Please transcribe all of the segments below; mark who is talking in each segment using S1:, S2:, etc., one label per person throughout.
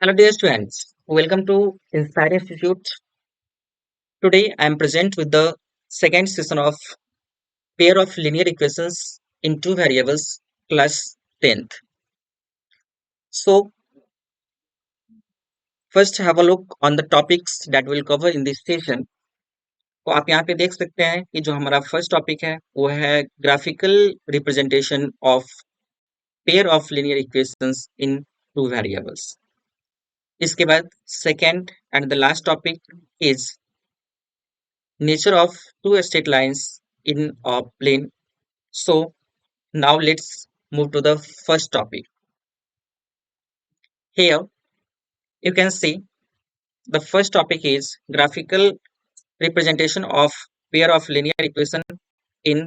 S1: Hello, dear students. Welcome to Inspire Institute. Today, I am present with the second session of pair of linear equations in two variables, class 10th. So, first have a look on the topics that we'll cover in this session. तो आप यहाँ पे देख सकते हैं कि जो हमारा फर्स्ट टॉपिक है वो है graphical representation of pair of linear equations in two variables. इसके बाद second and the last topic is nature of two straight lines in a plane. So now let's move to the first topic. Here you can see the first topic is graphical representation of pair of linear equation in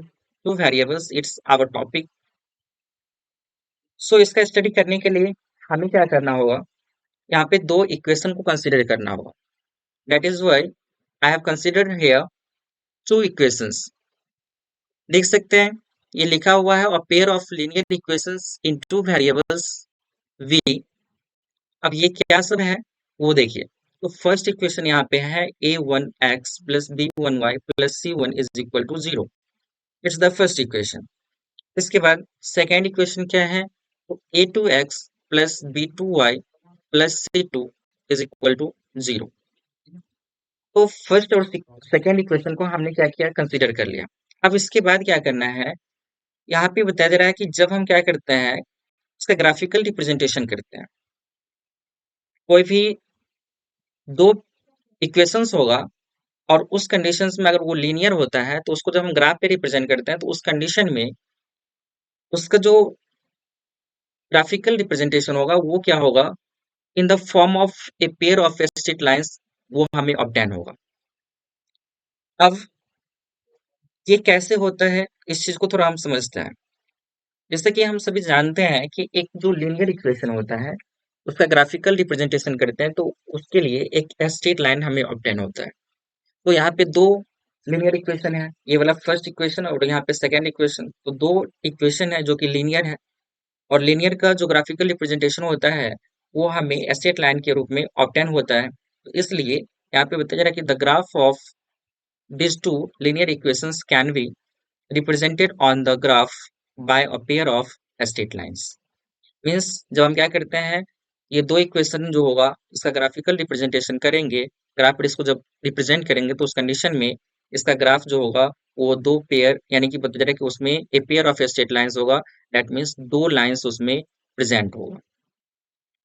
S1: two variables. It's our topic. So इसका study करने के लिए हमें क्या करना होगा, यहाँ पे दो इक्वेशन को कंसीडर करना होगा. That is why I have considered here two equations. देख सकते हैं ये लिखा हुआ है a pair of linear equations in two variables v. अब ये क्या सब है वो देखिए. तो फर्स्ट इक्वेशन यहाँ पे है a1x plus b1y plus c1 is equal to 0. It's the first equation. इसके बाद सेकेंड इक्वेशन क्या है, तो a2x plus b2y plus c2 is equal to 0. तो फर्स्ट और सेकेंड इक्वेशन को हमने क्या किया, कंसीडर कर लिया. अब इसके बाद क्या करना है, यहाँ पे बता दे रहा है कि जब हम क्या करते हैं इसका ग्राफिकल रिप्रेजेंटेशन करते हैं, कोई भी दो इक्वेशंस होगा और उस कंडीशंस में अगर वो लीनियर होता है तो उसको जब हम ग्राफ पे रिप्रेजेंट करते हैं तो उस कंडीशन में उसका जो ग्राफिकल रिप्रेजेंटेशन होगा वो क्या होगा, in the form of a pair of straight lines वो हमें ऑब्टेन होगा. अब ये कैसे होता है इस चीज को थोड़ा हम समझते हैं. जैसे कि हम सभी जानते हैं कि एक जो लीनियर इक्वेशन होता है उसका ग्राफिकल रिप्रेजेंटेशन करते हैं तो उसके लिए एक स्ट्रेट लाइन हमें ऑब्टेन होता है. तो यहाँ पे दो लीनियर इक्वेशन है, ये वाला फर्स्ट इक्वेशन और यहाँ पे सेकंड इक्वेशन. तो दो इक्वेशन है जो कि लीनियर है और लीनियर का जो ग्राफिकल रिप्रेजेंटेशन होता है वो हमें स्ट्रेट लाइन के रूप में ऑब्टेन होता है. तो इसलिए यहाँ पे बताया जा रहा है कि the graph of these two linear equations can be represented on the graph by a pair of straight lines. Means जब हम क्या करते हैं ये दो इक्वेशन जो होगा इसका ग्राफिकल रिप्रेजेंटेशन करेंगे, ग्राफ पर इसको जब रिप्रेजेंट करेंगे तो उस कंडीशन में इसका ग्राफ जो होगा वो दो पेयर यानी कि बता रहा है कि उसमें a pair of straight lines होगा. दैट मीन्स दो लाइंस उसमें प्रेजेंट होगा.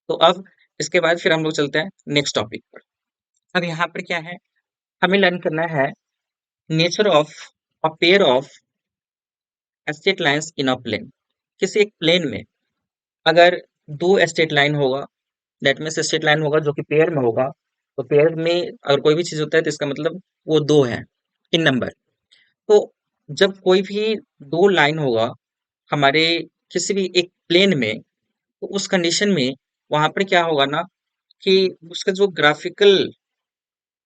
S1: तो अब इसके बाद फिर हम लोग चलते हैं नेक्स्ट टॉपिक पर. अब यहाँ पर क्या है, हमें लर्न करना है nature of a pair of straight lines in a plane. किसी एक प्लेन में अगर दो स्ट्रेट लाइन होगा, दैट मीन्स स्ट्रेट लाइन होगा जो कि पेयर में होगा. तो पेयर में अगर कोई भी चीज होता है तो इसका मतलब वो दो है इन नंबर. तो जब कोई भी दो लाइन होगा हमारे किसी भी एक प्लेन में तो उस कंडीशन में वहां पर क्या होगा ना कि उसका जो ग्राफिकल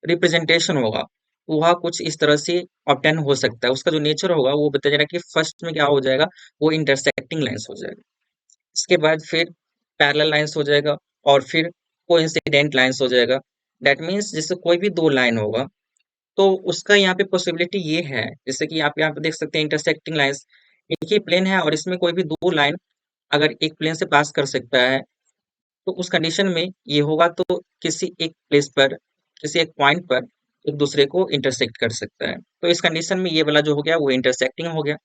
S1: रिप्रेजेंटेशन होगा वह कुछ इस तरह से ऑब्टेन हो सकता है. उसका जो नेचर होगा वो बताया जा रहा है कि फर्स्ट में क्या हो जाएगा, वो इंटरसेक्टिंग लाइंस हो जाएगा. इसके बाद फिर पैरेलल लाइंस हो जाएगा और फिर कोइंसिडेंट लाइंस हो जाएगा. दैट मीन्स जैसे कोई भी दो लाइन होगा तो उसका यहाँ पे पॉसिबिलिटी ये है, जैसे कि आप यहाँ पे देख सकते हैं इंटरसेक्टिंग लाइंस एक ही प्लेन है और इसमें कोई भी दो लाइन अगर एक प्लेन से पास कर सकता है तो उस कंडीशन में ये होगा तो किसी एक प्लेस पर किसी एक पॉइंट पर एक दूसरे को इंटरसेक्ट कर सकता है. तो इस कंडीशन में ये वाला जो हो गया वो इंटरसेक्टिंग हो गया.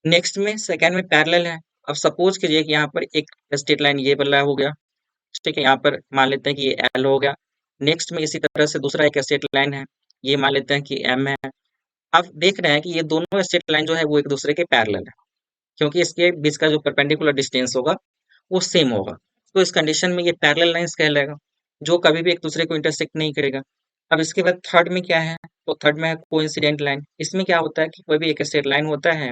S1: नेक्स्ट में सेकंड में पैरेलल है. अब सपोज कीजिए कि यहाँ पर एक स्ट्रेट लाइन ये वाला हो गया, ठीक है, यहाँ पर मान लेते हैं कि ये एल हो गया. नेक्स्ट में इसी तरह से दूसरा एक स्ट्रेट लाइन है, ये मान लेते हैं कि एम है. अब देख रहे हैं कि ये दोनों स्ट्रेट लाइन जो है वो एक दूसरे के पैरेलल है क्योंकि इसके बीच का जो परपेंडिकुलर डिस्टेंस होगा वो सेम होगा. तो इस कंडीशन में ये पैरेलल लाइंस कहलाएगा जो कभी भी एक दूसरे को इंटरसेक्ट नहीं करेगा. अब इसके बाद थर्ड में क्या है, तो थर्ड में है कोइंसिडेंट लाइन. इसमें क्या होता है कि कोई भी एक स्ट्रेट लाइन होता है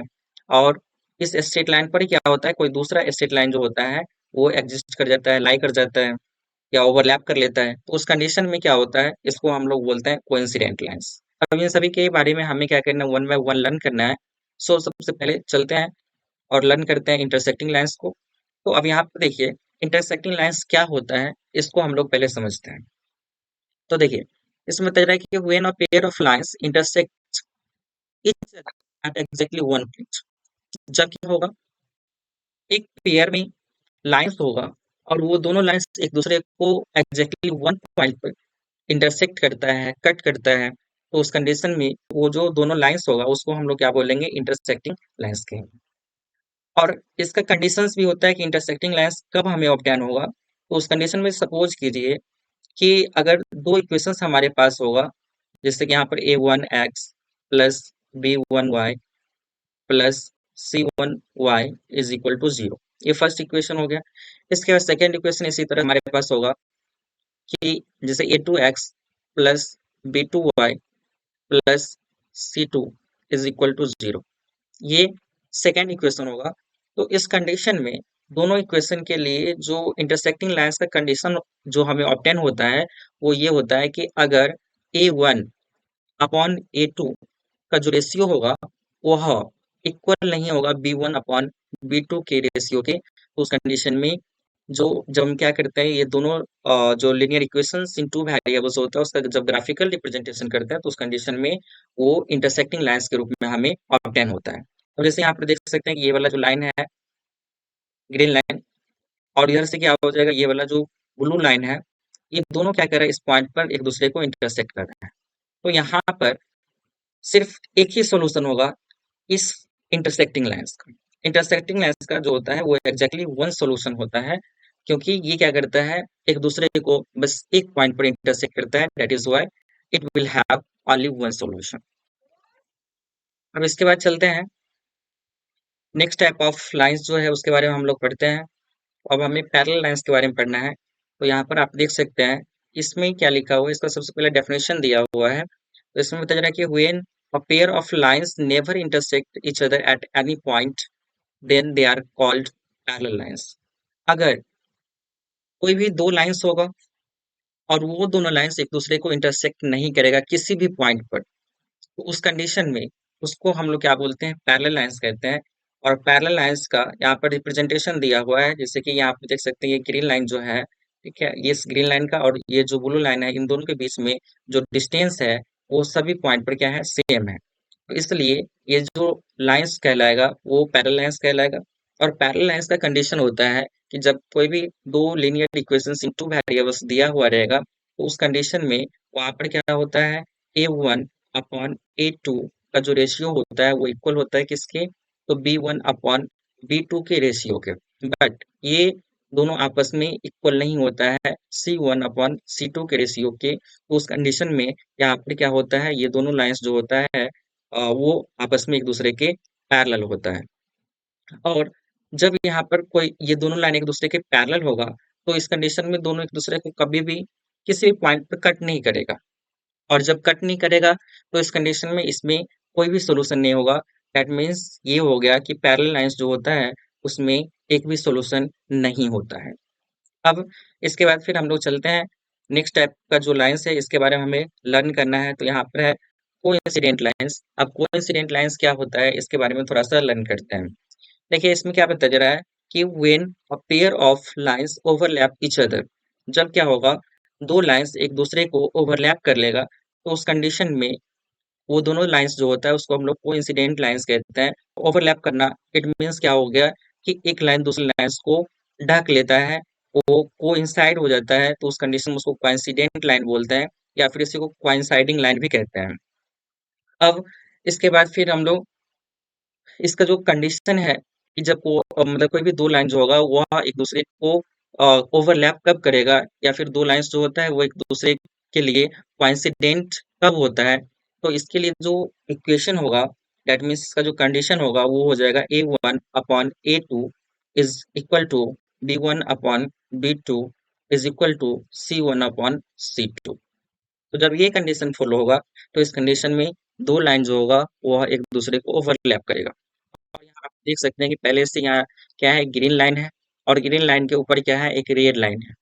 S1: और इस स्ट्रेट लाइन पर ही क्या होता है कोई दूसरा स्ट्रेट लाइन जो होता है वो एग्जिस्ट कर जाता है, लाई कर जाता है या ओवरलैप कर लेता है. तो उस कंडीशन में क्या होता है इसको हम लोग बोलते हैं कोइंसिडेंट लाइंस. अब इन सभी के बारे में हमें क्या करना है, वन बाय वन लर्न करना है. सो सबसे पहले चलते हैं और लर्न करते हैं इंटरसेक्टिंग लाइंस को. तो अब यहाँ पे देखिए इंटरसेक्टिंग लाइंस क्या होता है, इसको हम लोग पहले समझते हैं। तो देखिए, इसमें बताया है कि when a pair of lines intersect each other at exactly one point, जब क्या होगा, एक पेयर में लाइंस होगा और वो दोनों लाइंस एक दूसरे को एग्जैक्टली वन पॉइंट पर इंटरसेक्ट करता है, कट करता है, तो उस कंडीशन में वो जो दोनों लाइंस होगा उसको हम लोग क्या बोलेंगे, इंटरसेक्टिंग लाइंस कहेंगे। और इसका कंडीशंस भी होता है कि इंटरसेक्टिंग लाइंस कब हमें ऑब्टेन होगा। तो उस कंडीशन में सपोज कीजिए कि अगर दो इक्वेशंस हमारे पास होगा, जैसे कि यहाँ पर a1x plus b1y plus c1y is equal to 0, ये फर्स्ट इक्वेशन हो गया। इसके बाद सेकेंड इक्वेशन इसी तरह हमारे पास होगा कि जैसे a2x plus b2y plus c2 is equal to 0, ये सेकेंड इक्वेशन होगा। तो इस कंडीशन में दोनों इक्वेशन के लिए जो इंटरसेक्टिंग लाइंस का कंडीशन जो हमें ऑब्टेन होता है वो ये होता है कि अगर a1 अपॉन a2 का जो रेशियो होगा वह इक्वल नहीं होगा b1 अपॉन b2 के रेशियो के, तो उस कंडीशन में जो जब हम क्या करते हैं, ये दोनों जो लीनियर इक्वेशंस इन टू वेरिएबल्स होता है उसका जब ग्राफिकल रिप्रेजेंटेशन करते हैं तो उस कंडीशन में वो इंटरसेक्टिंग लाइंस के रूप में हमें ऑब्टेन होता है। तो जैसे यहाँ पर देख सकते हैं कि ये वाला जो लाइन है ग्रीन लाइन, और इधर से क्या हो जाएगा, ये वाला जो ब्लू लाइन है, ये दोनों क्या कर रहा है, इस पॉइंट पर एक दूसरे को इंटरसेक्ट कर रहे हैं। तो यहाँ पर सिर्फ एक ही सोल्यूशन होगा इस इंटरसेक्टिंग लाइंस का। इंटरसेक्टिंग लाइंस का जो होता है वो एग्जैक्टली वन सोल्यूशन होता है, क्योंकि ये क्या करता है, एक दूसरे को बस एक पॉइंट पर इंटरसेक्ट करता है, that is why it will have only one solution. अब इसके बाद चलते हैं नेक्स्ट टाइप ऑफ लाइंस जो है उसके बारे में हम लोग पढ़ते हैं। अब हमें पैरेलल लाइंस के बारे में पढ़ना है। तो यहाँ पर आप देख सकते हैं इसमें क्या लिखा हुआ है, इसका सबसे पहले डेफिनेशन दिया हुआ है। तो इसमें बताया जा रहा है कि when a pair of lines never intersect each other at any point then they are called parallel lines. अगर कोई भी दो लाइंस होगा और वो दोनों लाइंस एक दूसरे को इंटरसेक्ट नहीं करेगा किसी भी पॉइंट पर, तो उस कंडीशन में उसको हम लोग क्या बोलते हैं, पैरेलल लाइंस कहते हैं। और पैरेलल लाइंस का यहाँ पर रिप्रेजेंटेशन दिया हुआ है, जैसे कि यहाँ पे देख सकते हैं ये ग्रीन लाइन जो है, ठीक है, ये इस ग्रीन लाइन का और ये जो ब्लू लाइन है, इन दोनों के बीच में जो डिस्टेंस है वो सभी पॉइंट पर क्या है, सेम है। तो इसलिए ये जो लाइंस कहलाएगा वो पैरेलल लाइंस कहलाएगा। और पैरेलल लाइंस का कंडीशन होता है कि जब कोई भी दो लीनियर इक्वेशंस इन टू वेरिएबल्स दिया हुआ रहेगा तो उस कंडीशन में वहां पर क्या होता है, a1 अपॉन a2 का जो रेशियो होता है वो इक्वल होता है किसके, तो b1 अपॉन b2 के रेशियो के। बट ये दोनों आपस में इक्वल नहीं होता है c1 अपॉन c2 के रेशियो के। तो उस कंडीशन में यहाँ पर क्या होता है, ये दोनों लाइंस जो होता है वो आपस में एक दूसरे के पैरेलल होता है। और जब यहाँ पर कोई ये दोनों लाइन एक दूसरे के पैरेलल होगा तो इस कंडीशन में दोनों एक दूसरे को कभी भी किसी भी पॉइंट पर कट नहीं करेगा। और जब कट नहीं करेगा तो इस कंडीशन में इसमें कोई भी सॉल्यूशन नहीं होगा। दैट मीन्स ये हो गया कि पैरेलल लाइंस जो होता है उसमें एक भी सॉल्यूशन नहीं होता है। अब इसके बाद फिर हम लोग चलते हैं नेक्स्ट टाइप का जो लाइंस है इसके बारे में हमें लर्न करना है। तो यहाँ पर है कोइंसिडेंट लाइंस। अब कोइंसिडेंट लाइंस क्या होता है इसके बारे में थोड़ा सा लर्न करते हैं। देखिए इसमें क्या बताया जा रहा है कि when a pair of lines overlap each other, जब क्या होगा, दो लाइंस एक दूसरे को ओवरलैप कर लेगा तो उस कंडीशन में वो दोनों लाइंस जो होता है उसको हम लोग कोइंसिडेंट लाइंस कहते हैं। ओवरलैप करना इट मीन्स क्या हो गया कि एक लाइन दूसरी लाइंस को ढक लेता है, वो कोइंसाइड हो जाता है, तो उस कंडीशन में उसको कोइंसिडेंट लाइन बोलते हैं या फिर इसी को कोइंसाइडिंग लाइन भी कहते हैं। अब इसके बाद फिर हम लोग इसका जो कंडीशन है कि जब वो मतलब कोई भी दो लाइन जो होगा वह एक दूसरे को ओवरलैप कब करेगा या फिर दो लाइंस जो होता है वो एक दूसरे के लिए कोइंसिडेंट कब होता है, तो इसके लिए जो इक्वेशन होगा, दैट मीन्स इसका जो कंडीशन होगा वो हो जाएगा a1 upon a2 is equal to b1 upon b2 is equal to c1 upon c2। तो जब ये कंडीशन फॉलो होगा तो इस कंडीशन में दो लाइन जो होगा वह एक दूसरे को ओवरलैप करेगा। और यहाँ आप देख सकते हैं कि पहले से यहाँ क्या है, ग्रीन लाइन है और ग्रीन लाइन के ऊपर क्या है, एक रेड लाइन है।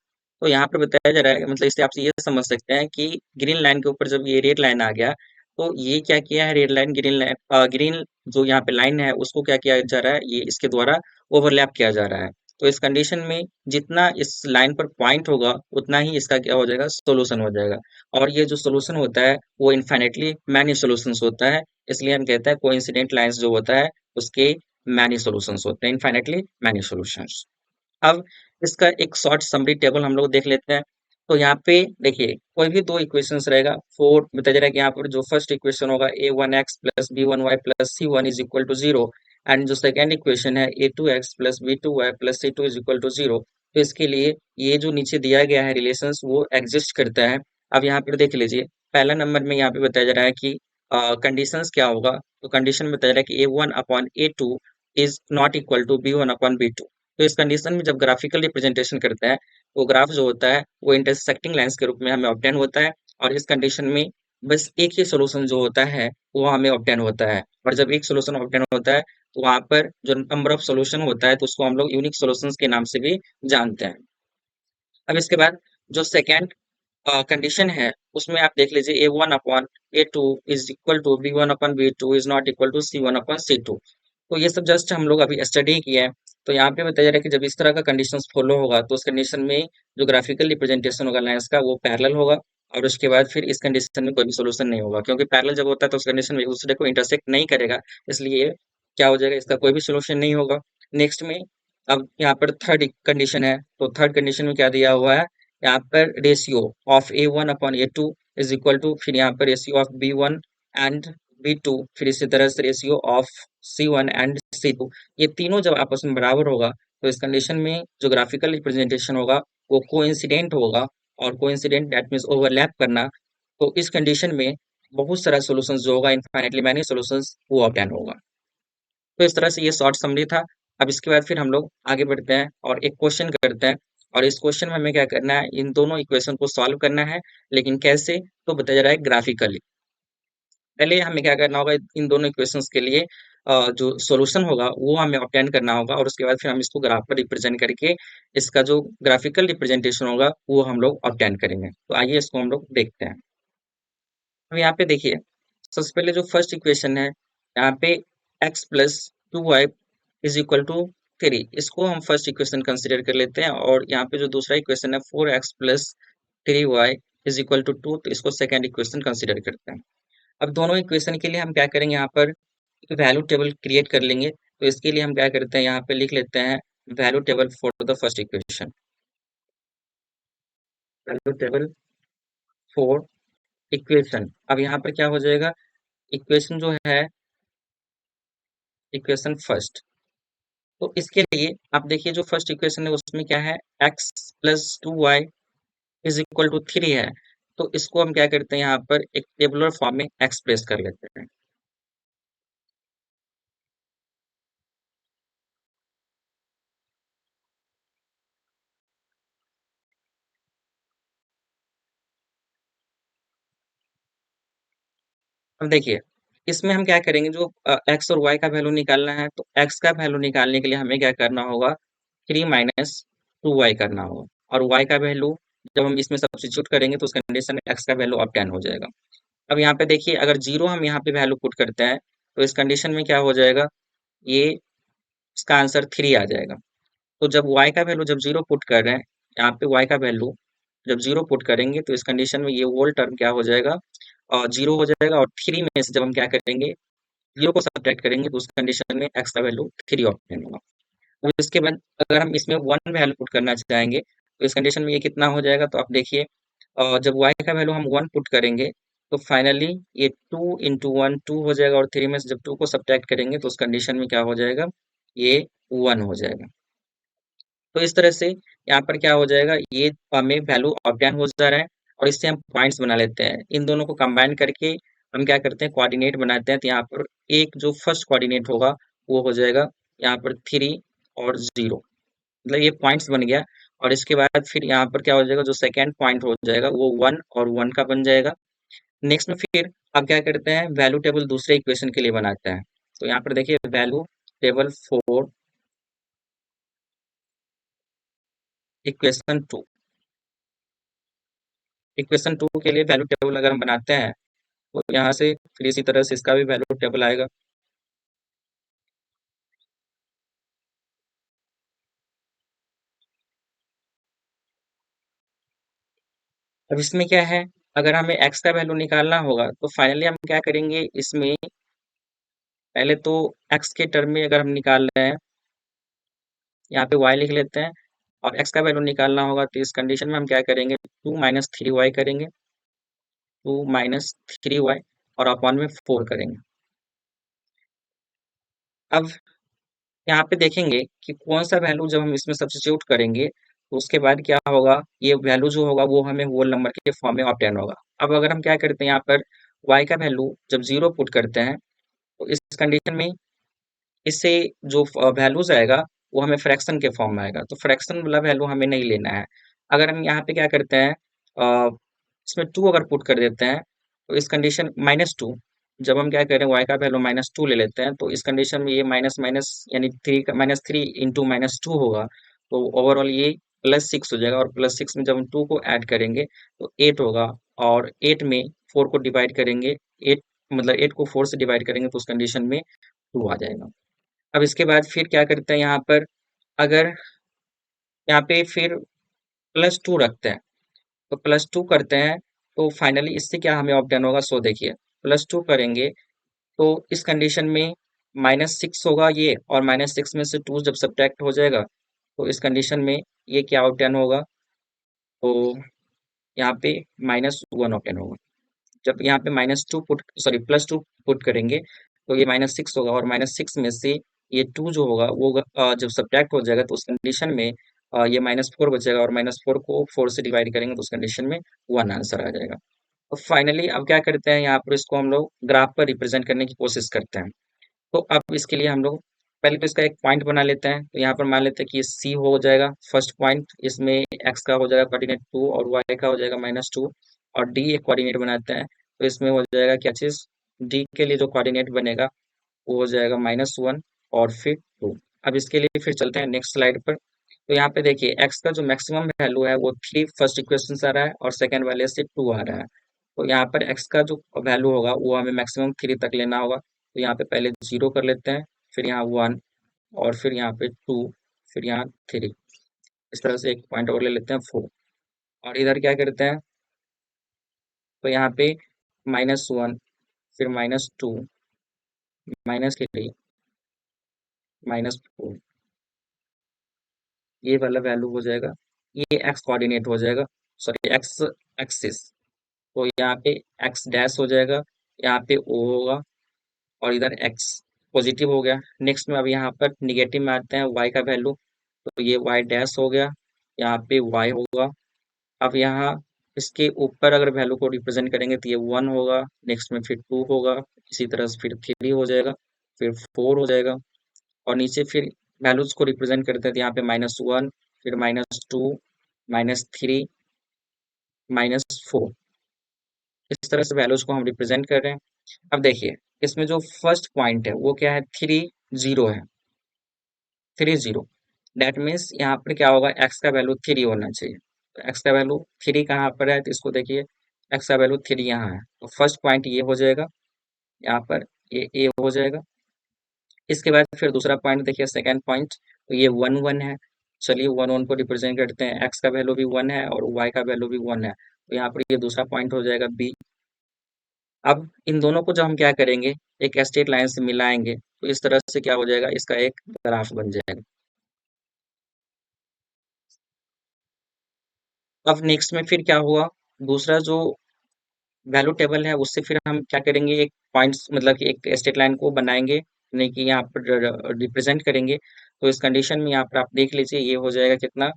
S1: तो यहाँ पर बताया जा रहा है, मतलब इससे आप ये समझ सकते हैं कि ग्रीन लाइन के ऊपर जब ये रेड लाइन आ गया तो ये क्या किया है, red line green line green जो यहाँ पे लाइन है उसको क्या किया जा रहा है, ये इसके द्वारा ओवरलैप किया जा रहा है। तो इस कंडीशन में जितना इस लाइन पर पॉइंट होगा उतना ही इसका क्या हो जाएगा, सोल्यूशन हो जाएगा। और ये जो सोल्यूशन होता है वो इनफाइनाइटली मैनी सॉल्यूशंस होता है, इसलिए हम कहते हैं कोइंसिडेंट लाइंस जो होता है उसके मैनी सॉल्यूशंस होते हैं, इनफाइनाइटली मैनी सॉल्यूशंस। अब इसका एक शॉर्ट समरी टेबल हम लोग देख लेते हैं। तो यहाँ पे देखिए कोई भी दो इक्वेशंस रहेगा, फोर बताया जा रहा है कि यहाँ पर जो फर्स्ट इक्वेशन होगा a1x plus b1y plus c1 is equal to zero, and जो सेकेंड इक्वेशन है a2x plus b2y plus c2 is equal to zero. तो इसके लिए ये जो नीचे दिया गया है रिलेशंस वो एग्जिस्ट करता है। अब यहाँ पर देख लीजिए पहला नंबर में यहाँ पे बताया जा रहा है कि कंडीशंस क्या होगा। तो कंडीशन में बताया जा रहा है कि a1/a2 is not equal to b1/b2। तो इस कंडीशन में जब ग्राफिकल रिप्रेजेंटेशन करते हैं वो ग्राफ जो होता है वो इंटरसेक्टिंग लाइंस के रूप में हमें ऑब्टेन होता है। और इस कंडीशन में बस एक ही सोल्यूशन जो होता है वो हमें ऑब्टेन होता है। और जब एक सोल्यूशन ऑब्टेन होता है तो वहां पर जो नंबर ऑफ सोल्यूशन होता है तो उसको हम लोग यूनिक सोल्यूशंस के नाम से भी जानते हैं। अब इसके बाद जो सेकेंड कंडीशन है उसमें आप देख लीजिए a1/a2 is equal to b1/b2 is not equal to c1/c2। तो ये सब जस्ट हम लोग अभी स्टडी किए हैं। तो यहाँ पे बताया जा रहा है कि जब इस तरह का कंडीशंस फॉलो होगा तो उस कंडीशन में जो ग्राफिकल रिप्रेजेंटेशन होगा लाइंस का वो पैरेलल होगा। और उसके बाद फिर इस कंडीशन में कोई भी सोल्यूशन नहीं होगा, क्योंकि पैरेलल जब होता है तो उस कंडीशन में एक दूसरे को इंटरसेक्ट नहीं करेगा, इसलिए क्या हो जाएगा, इसका कोई भी सोल्यूशन नहीं होगा। नेक्स्ट में अब यहाँ पर थर्ड कंडीशन है, तो थर्ड कंडीशन में क्या दिया हुआ है, यहाँ पर ratio of a1/a2 is equal to, फिर यहाँ पर ratio of b1 and b2, फिर इसी तरह से ratio of c1 and c2। ये तीनों जब आपस में बराबर होगा तो इस कंडीशन में जो ग्राफिकल रिप्रेजेंटेशन होगा वो कोइंसिडेंट होगा। और कोइंसिडेंट दैट मीन्स ओवरलैप करना। तो इस कंडीशन में बहुत सारा सॉल्यूशंस जो होगा, इनफाइनाइटली मैनी सॉल्यूशंस, वो ऑब्टेन होगा। तो इस तरह से ये शॉर्ट समरी था। अब इसके बाद फिर हम लोग आगे बढ़ते हैं और एक क्वेश्चन करते हैं। और इस क्वेश्चन में हमें क्या करना है, इन दोनों इक्वेशन को सॉल्व करना है। लेकिन कैसे, तो बताया जा रहा है ग्राफिकली। पहले हमें क्या करना होगा, इन दोनों इक्वेशंस के लिए जो सॉल्यूशन होगा वो हमें ऑब्टेन करना होगा, और उसके बाद फिर हम इसको ग्राफ पर रिप्रेजेंट करके इसका जो ग्राफिकल रिप्रेजेंटेशन होगा वो हम लोग ऑब्टेन करेंगे। तो आइए इसको हम लोग देखते हैं। अब यहाँ पे देखिए सबसे पहले जो फर्स्ट इक्वेशन है, यहाँ पे x plus two Y is equal to three, इसको हम फर्स्ट इक्वेशन कंसिडर कर लेते हैं। और यहाँ पे जो दूसरा इक्वेशन है 4x plus three Y is equal to two, तो इसको सेकेंड इक्वेशन कंसिडर करते हैं। अब दोनों इक्वेशन के लिए हम क्या करेंगे, यहाँ पर वैल्यू टेबल क्रिएट कर लेंगे। तो इसके लिए हम क्या करते हैं, यहाँ पे लिख लेते हैं value table for the first equation, value table for equation. अब यहाँ पर क्या हो जाएगा, इक्वेशन जो है, इक्वेशन फर्स्ट। तो इसके लिए आप देखिए जो फर्स्ट इक्वेशन है उसमें क्या है, x plus two Y is equal to three है। तो इसको हम क्या करते हैं, यहाँ पर एक टेबुलर फॉर्म में एक्सप्रेस कर लेते हैं। अब देखिए इसमें हम क्या करेंगे, जो x और y का वैल्यू निकालना है, तो x का वैल्यू निकालने के लिए हमें क्या करना होगा, थ्री माइनस टू वाई करना होगा। और y का वैल्यू जब हम इसमें सब्स्टिट्यूट करेंगे तो उस कंडीशन में x का वैल्यू ऑब्टेन हो जाएगा। अब यहाँ पे देखिए अगर जीरो हम यहाँ पे वैल्यू पुट करते हैं तो इस कंडीशन में क्या हो जाएगा, ये इसका आंसर थ्री आ जाएगा। तो जब y का वैल्यू जब जीरो पुट कर रहे हैं, यहाँ पे y का वैल्यू जब जीरो पुट करेंगे तो इस कंडीशन में ये होल टर्म क्या हो जाएगा, और जीरो हो जाएगा। और थ्री में से जब हम क्या करेंगे, जीरो को सब्ट्रैक्ट करेंगे तो उस कंडीशन में x का वैल्यू थ्री ऑप्शन होगा। और इसके बाद अगर हम इसमें वन वैल्यू पुट करना चाहेंगे तो इस कंडीशन में ये कितना हो जाएगा, तो आप देखिए जब y का वैल्यू हम वन पुट करेंगे तो फाइनली ये टू इंटू वन टू हो जाएगा। और थ्री में से जब टू को सब्ट्रैक्ट करेंगे तो उस कंडीशन में क्या हो जाएगा, ये वन हो जाएगा। तो इस तरह से यहाँ पर क्या हो जाएगा, ये हमें वैल्यू ऑब्टेन हो जा रहा है। और इससे हम पॉइंट्स बना लेते हैं, इन दोनों को कंबाइन करके हम क्या करते हैं, कोऑर्डिनेट बनाते हैं। तो यहाँ पर एक जो फर्स्ट कोऑर्डिनेट होगा वो हो जाएगा यहाँ पर थ्री और जीरो, मतलब ये पॉइंट्स बन गया। और इसके बाद फिर यहाँ पर क्या हो जाएगा, जो सेकेंड पॉइंट हो जाएगा वो वन और वन का बन जाएगा। नेक्स्ट में फिर अब क्या करते हैं, वैल्यू टेबल दूसरे इक्वेशन के लिए बनाते हैं। तो यहाँ पर देखिए value table four equation two, equation two के लिए वैल्यू टेबल अगर हम बनाते हैं तो यहाँ से फिर इसी तरह से इसका भी वैल्यू टेबल आएगा। अब इसमें क्या है, अगर हमें x का वैल्यू निकालना होगा तो फाइनली हम क्या करेंगे, इसमें पहले तो x के टर्म में अगर हम निकाल रहे हैं, यहाँ पे y लिख लेते हैं, और x का वैल्यू निकालना होगा तो इस कंडीशन में हम क्या करेंगे, 2 माइनस 3y करेंगे, 2 माइनस 3y और अपॉन में 4 करेंगे। अब यहाँ पे देखेंगे कि कौन सा वैल्यू जब हम इसमें सब्स्टिट्यूट करेंगे तो उसके बाद क्या होगा, ये वैल्यू जो होगा वो हमें होल नंबर के फॉर्म में ऑब्टेन होगा। अब अगर हम क्या करते हैं, यहाँ पर y का वैल्यू जब 0 पुट करते हैं तो इस कंडीशन में इससे जो वैल्यूज आएगा वो हमें फ्रैक्शन के फॉर्म में आएगा, तो फ्रैक्शन वाला वैल्यू हमें नहीं लेना है। अगर हम यहाँ पे क्या करते हैं, इसमें 2 अगर पुट कर देते हैं तो इस कंडीशन -2, जब हम क्या करें y का वैल्यू -2 ले लेते हैं तो इस कंडीशन में ये माइनस माइनस यानी 3 का -3 इंटू -2 होगा, तो ओवरऑल ये +6 हो जाएगा, और +6 में जब हम 2 को ऐड करेंगे तो 8 होगा, और 8 में 4 को डिवाइड करेंगे, 8 मतलब 8 को 4 से डिवाइड करेंगे तो उस कंडीशन में 2 आ जाएगा। अब इसके बाद फिर क्या करते हैं, यहाँ पर अगर यहाँ पे फिर +2 रखते हैं, तो +2 करते हैं तो फाइनली इससे क्या हमें ऑब्टेन होगा, सो देखिए +2 करेंगे तो इस कंडीशन में -6 होगा ये, और -6 में से 2 जब सब्ट्रैक्ट हो जाएगा तो इस कंडीशन में ये क्या ऑब्टेन होगा, तो यहाँ पे -1 ऑब्टेन होगा। जब यहाँ पे +2 पुट करेंगे तो ये -6 होगा, और -6 में से ये 2 जो होगा वो जब सब्ट्रैक्ट हो जाएगा तो उस कंडीशन में ये -4 बचेगा, और -4 को 4 से डिवाइड करेंगे तो उस कंडीशन में 1 आंसर आ जाएगा। और फाइनली अब क्या करते हैं, यहाँ पर इसको हम लोग ग्राफ पर रिप्रेजेंट करने की कोशिश करते हैं। तो अब इसके लिए हम लोग पहले तो इसका एक पॉइंट बना लेते हैं, तो यहाँ पर मान लेते हैं कि ये सी हो जाएगा फर्स्ट पॉइंट, इसमें एक्स का हो जाएगा कोऑर्डिनेट 2 और वाई का हो जाएगा -2, और डी एक कोऑर्डिनेट बनाते हैं तो इसमें हो जाएगा क्या चीज़, डी के लिए जो कोऑर्डिनेट बनेगा वो हो जाएगा -1 और फिर 2। अब इसके लिए फिर चलते हैं नेक्स्ट स्लाइड पर। तो यहाँ पे देखिए एक्स का जो मैक्सिमम वैल्यू है वो 3 फर्स्ट इक्वेशन से आ रहा है, और सेकंड वाले से 2 आ रहा है। तो यहाँ पर एक्स का जो वैल्यू होगा वो हमें मैक्सिमम 3 तक लेना होगा, तो यहाँ पे पहले 0 कर लेते हैं, फिर यहाँ 1, और फिर यहाँ पे 2, फिर यहाँ 3, इस तरह से एक पॉइंट और ले लेते हैं 4, और इधर क्या करते हैं, तो यहाँ पे -1, फिर -2, -3, -4, ये वाला वैल्यू हो जाएगा, ये एक्स कोऑर्डिनेट हो जाएगा, सॉरी एक्स एक्सिस। तो यहाँ पे एक्स डैश हो जाएगा, यहाँ पे ओ होगा, और इधर एक्स पॉजिटिव हो गया। नेक्स्ट में अब यहाँ पर निगेटिव में आते हैं वाई का वैल्यू, तो ये वाई डैश हो गया, यहाँ पे वाई होगा। अब यहाँ इसके ऊपर अगर वैल्यू को रिप्रेजेंट करेंगे तो ये 1 होगा, नेक्स्ट में फिर 2 होगा, इसी तरह से फिर 3 हो जाएगा, फिर 4 हो जाएगा, और नीचे फिर वैल्यूज को रिप्रेजेंट करते हैं तो यहाँ पे -1, फिर -2, -3, -4, इस तरह से वैल्यूज को हम रिप्रेजेंट कर रहे हैं। अब देखिए इसमें जो फर्स्ट पॉइंट है वो क्या है, 3 0 है, 3 0, दैट मीन्स यहाँ पर क्या होगा, एक्स का वैल्यू 3 होना चाहिए। तो एक्स का वैल्यू 3 कहाँ पर है, तो इसको देखिए एक्स का वैल्यू 3 यहाँ है, तो फर्स्ट पॉइंट ये हो जाएगा, यहाँ पर ये ए हो जाएगा। इसके बाद फिर दूसरा पॉइंट देखिए, सेकंड पॉइंट, तो ये 1 1 है, चलिए 1 1 को रिप्रेजेंट करते हैं, एक्स का वैल्यू भी 1 है और वाई का वैल्यू भी 1 है, तो यहाँ पर ये दूसरा पॉइंट हो जाएगा बी। अब इन दोनों को जब हम क्या करेंगे, एक स्ट्रेट लाइन से मिलाएंगे तो इस तरह से क्या हो जाएगा, इसका एक ग्राफ बन जाएगा। अब नेक्स्ट में फिर क्या हुआ, दूसरा जो वैल्यू टेबल है उससे फिर हम क्या करेंगे, एक पॉइंट्स मतलब कि एक स्ट्रेट लाइन को बनाएंगे, नहीं कि यहाँ पर रिप्रेजेंट करेंगे। तो इस कंडीशन में यहाँ पर आप देख लीजिए ये हो जाएगा कितना,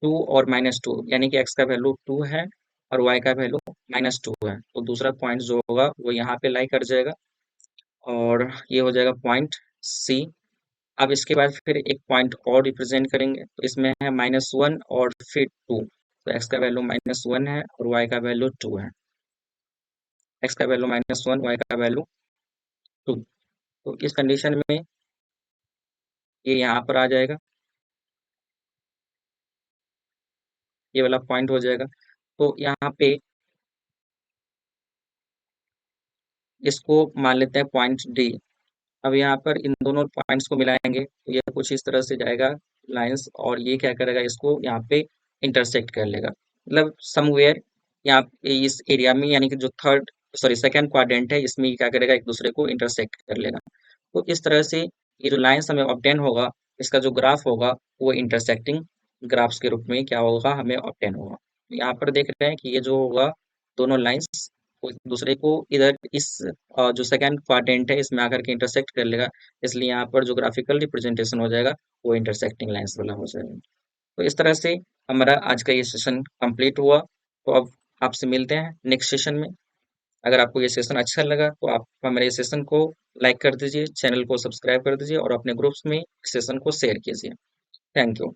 S1: 2 और -2, यानी कि एक्स का वैल्यू 2 है और वाई का वैल्यू -2 है, तो दूसरा पॉइंट जो होगा वो यहाँ पे लाई कर जाएगा, और ये हो जाएगा पॉइंट सी। अब इसके बाद फिर एक पॉइंट और रिप्रेजेंट करेंगे, तो इसमें है -1 और फिर 2, तो एक्स का वैल्यू -1 है और वाई का वैल्यू 2 है, एक्स का वैल्यू -1, वाई का वैल्यू 2। तो इस कंडीशन में ये यहाँ पर आ जाएगा, ये वाला पॉइंट हो जाएगा, तो यहाँ पे इसको मान लेते हैं पॉइंट डी। अब यहाँ पर इन दोनों पॉइंट्स को मिलाएंगे तो ये कुछ इस तरह से जाएगा लाइंस, और ये क्या करेगा, इसको यहाँ पे इंटरसेक्ट कर लेगा, मतलब समवेयर यहाँ पे इस एरिया में यानी कि जो थर्ड सॉरी सेकंड क्वाड्रेंट है इसमें क्या करेगा, एक दूसरे को इंटरसेक्ट कर लेगा। तो इस तरह से ये जो लाइंस हमें ऑब्टेन होगा, इसका जो ग्राफ होगा वो इंटरसेक्टिंग ग्राफ्स के रूप में क्या होगा, हमें ऑब्टेन होगा। तो यहाँ पर देख रहे हैं कि ये जो होगा, दोनों लाइंस को एक दूसरे को इधर इस जो सेकंड क्वाड्रेंट है इसमें आकर के इंटरसेक्ट कर लेगा, इसलिए यहाँ पर जो ग्राफिकल रिप्रेजेंटेशन हो जाएगा वो इंटरसेक्टिंग लाइंस वाला हो जाएगा। तो इस तरह से हमारा आज का ये सेशन कंप्लीट हुआ। तो अब आपसे मिलते हैं नेक्स्ट सेशन में। अगर आपको ये सेशन अच्छा लगा तो आप हमारे सेशन को लाइक कर दीजिए, चैनल को सब्सक्राइब कर दीजिए और अपने ग्रुप्स में सेशन को शेयर कीजिए। Thank you.